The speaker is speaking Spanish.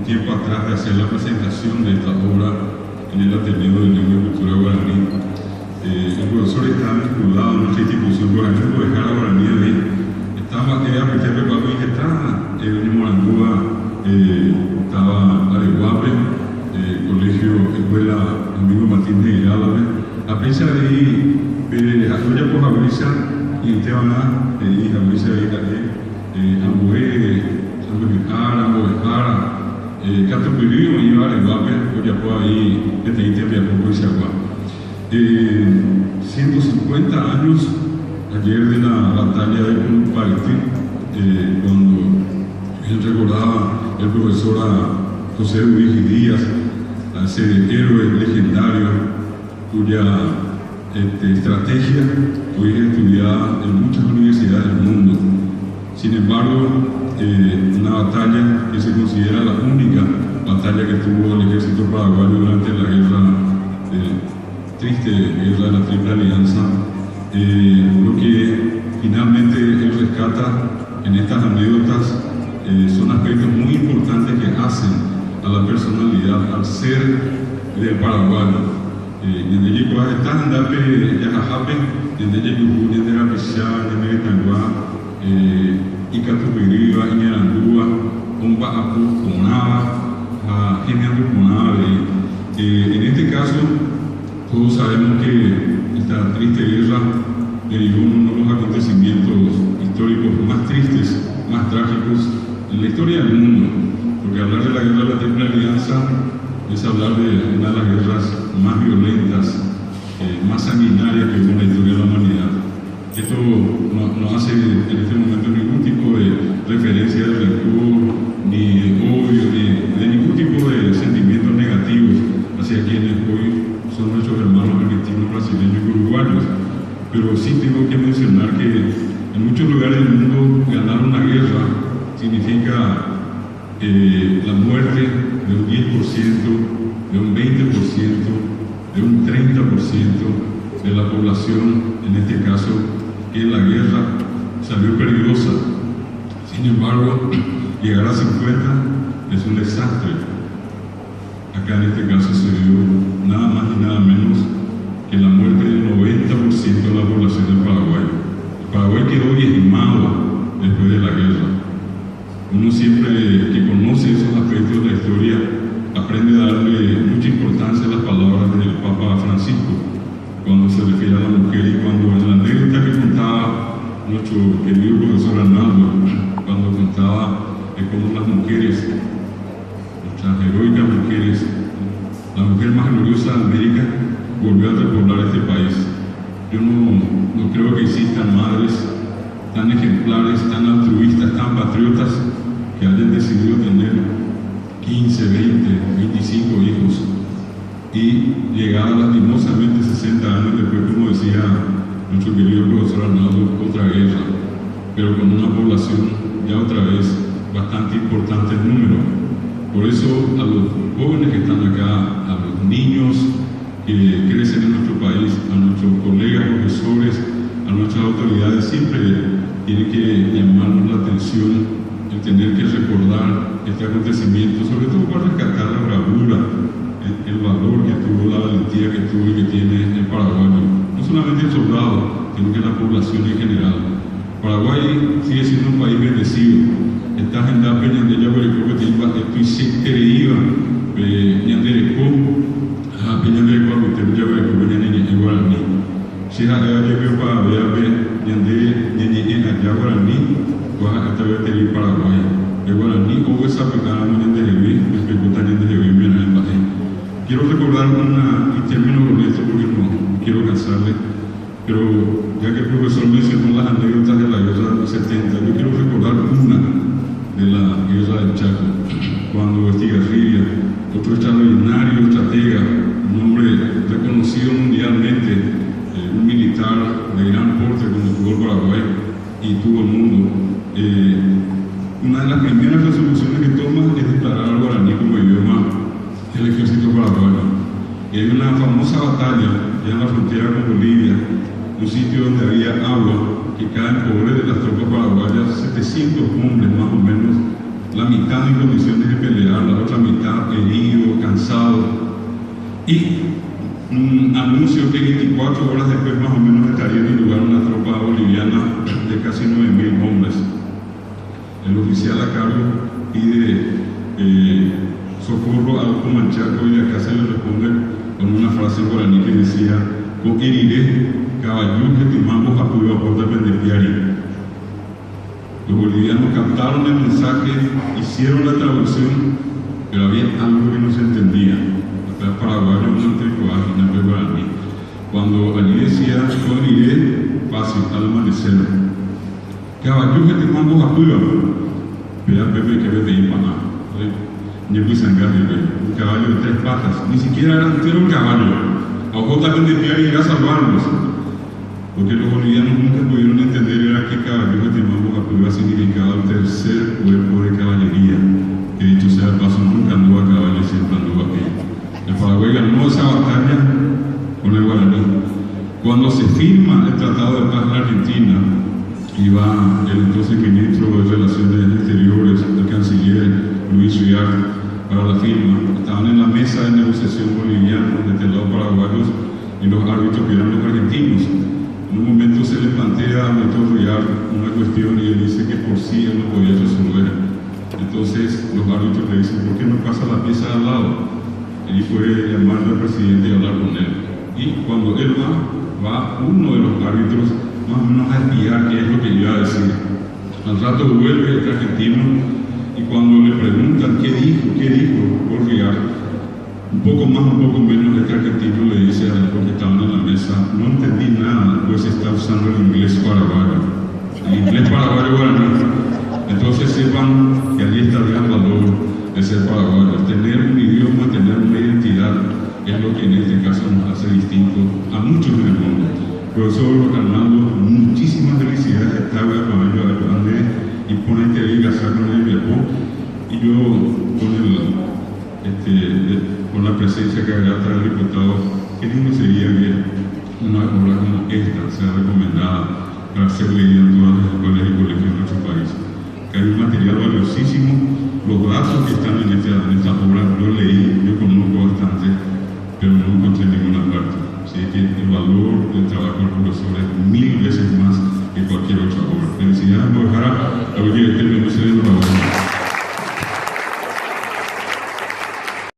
tiempo atrás de hacer la presentación de esta obra en el Ateneo de Lengua y Cultura Guaraní. El profesor estaba vinculado a nuestra institución por ejemplo de Jara Guaraní ahí. Estaba Pepe Papi que estaba en Morandúa, estaba Areguape, colegio, escuela Amigo Martínez de Álave. A pesar de ahí, Acuya por Jabrisa y Esteban y Jabrisa y Ambué, Ambuejara, Cato Pirío y Areguape, Oyapoa y Peteite, Piapoco y Siagua. 150 años ayer de la batalla de Pulpaiti, cuando él recordaba el profesor a José Luis Díaz, a ese héroe legendario cuya estrategia hoy es estudiada en muchas universidades del mundo. Sin embargo, una batalla que se considera la única batalla que tuvo el ejército paraguayo durante la guerra, triste guerra de la Triple Alianza. Lo que finalmente él rescata en estas anécdotas son aspectos muy importantes que hacen a la personalidad, al ser del paraguayo. Desde llegó a estar en Dape, Yajajape, desde llegó desde la Pizá, desde Metanguá, y Catupiriva, y Ñarandúa, Omba Apu, Conaba, Geniando Conaba. En este caso, todos sabemos que esta triste guerra derivó uno de los acontecimientos históricos más tristes, más trágicos en la historia del mundo, porque hablar de la guerra de la Triple Alianza es hablar de una de las guerras más violentas, más sanguinarias que hubo en la historia de la humanidad. Esto no hace en este momento ningún tipo de referencia de rencor, ni de odio, ni de ningún tipo de sentimientos negativos hacia quienes hoy son nuestros hermanos argentinos, brasileños y uruguayos. Pero sí tengo que mencionar que en muchos lugares del mundo ganar una guerra significa la muerte de un 10%, de un 20%, de un 30% de la población, en este caso, que en la guerra salió peligrosa. Sin embargo, llegar a 50 es un desastre. Acá en este caso se dio nada más y nada menos que la muerte del 90% de la población del Paraguay. El Paraguay quedó diezmado después de la guerra. Uno siempre que conoce esos aspectos de la historia aprende a darle mucha importancia a las palabras del Papa Francisco cuando se refiere a la mujer, y cuando en la anécdota que contaba nuestro querido profesor Arnaldo, cuando contaba de cómo las mujeres, nuestras heroicas mujeres, la mujer más gloriosa de América, volvió a repoblar este país. Yo no creo que existan madres tan ejemplares, tan altruistas, tan patriotas, que hayan decidido tener 15, 20, 25 hijos y llegar lastimosamente 60 años después, como decía nuestro querido profesor Arnaldo, otra guerra, pero con una población ya otra vez bastante importante en número. Por eso a los jóvenes que están acá, a los niños que crecen en nuestro país, a nuestros colegas profesores, a nuestras autoridades, siempre tiene que llamarnos la atención el tener que recordar este acontecimiento, sobre todo para rescatar la bravura, el valor que tuvo, la valentía que tuvo y que tiene el paraguayo. No solamente el soldado, sino que la población en general. Paraguay sigue siendo un país bendecido. Esta agenda Peñandella Guarecó que tiene esto y se creía Peñanderecó, Peñanderecó, Peñanderecó, Peñanderecó, Guaraní. Si es allá que para ver Peñanderecó, Guaraní, hasta ver el Paraguay. El Guaraní, o esa pecada Peñanderecó, Peñanderecó, quiero recordar y termino con esto porque no quiero cansarle, pero ya que el profesor mencionó las anécdotas de la guerra de los 70, yo quiero recordar una de la guerra del Chaco, cuando Estigarribia, otro extraordinario estratega, un hombre reconocido mundialmente, un militar de gran porte como tuvo el Paraguay y tuvo el mundo, una de las primeras resoluciones que toma es declarar al guaraní como idioma el ejército paraguayo. Y hay una famosa batalla ya en la frontera con Bolivia, un sitio donde había agua, que caen pobres de las tropas paraguayas, 700 hombres más o menos, la mitad en condiciones de pelear, la otra mitad captaron el mensaje, hicieron la traducción, pero había algo que no se entendía. Acá paraguayo no te coaginan de guaraní. Cuando allí decía, yo iré fácil al amanecer. Caballo que te mando a pura, vea Pepe que ve de Impana. Yo fui sangrado, un caballo de 3 patas, ni siquiera era entero un caballo. A ojo también decía que iba a salvarlos. Porque los bolivianos nunca pudieron entender era que caballo que te mando a pura significaba el tercer cuerpo de caballería. Que dicho sea el paso, nunca anduvo a caballo, siempre anduvo a pie. El Paraguay ganó esa batalla con el guaraní. Cuando se firma el Tratado de Paz en la Argentina, iba el entonces ministro de Relaciones Exteriores, el canciller Luis Riar, para la firma. Estaban en la mesa de negociación boliviana, de este lado paraguayos, y los árbitros que eran los argentinos. En un momento se le plantea al doctor Riar una cuestión y él dice que por sí él no podía resolver. Entonces los árbitros le dicen, ¿por qué no pasa la pieza al lado? Y puede llamar al presidente y hablar con él. Y cuando él va uno de los árbitros más o menos a espiar qué es lo que iba a decir. Al rato vuelve el argentino y cuando le preguntan qué dijo por Riar, un poco más, un poco menos, el argentino le dice a los que estaban en la mesa, no entendí nada, pues está usando el inglés paraguayo. El inglés paraguayo guaraní. Entonces sepan que allí está el gran valor de ser paraguayo. Tener un idioma, tener una identidad, es lo que en este caso nos hace distintos a muchos en el mundo. Profesor Arnaldo, muchísimas felicidades. Estaba con ello de y ponete ahí casar con el viejo. Y yo con la presencia que habrá trae el diputado, qué lindo sería que una obra como esta sea recomendada para ser leída en todas las escuelas y colegios de nuestro país. Que hay un material valiosísimo. Los datos que están en esta obra, yo leí, yo conozco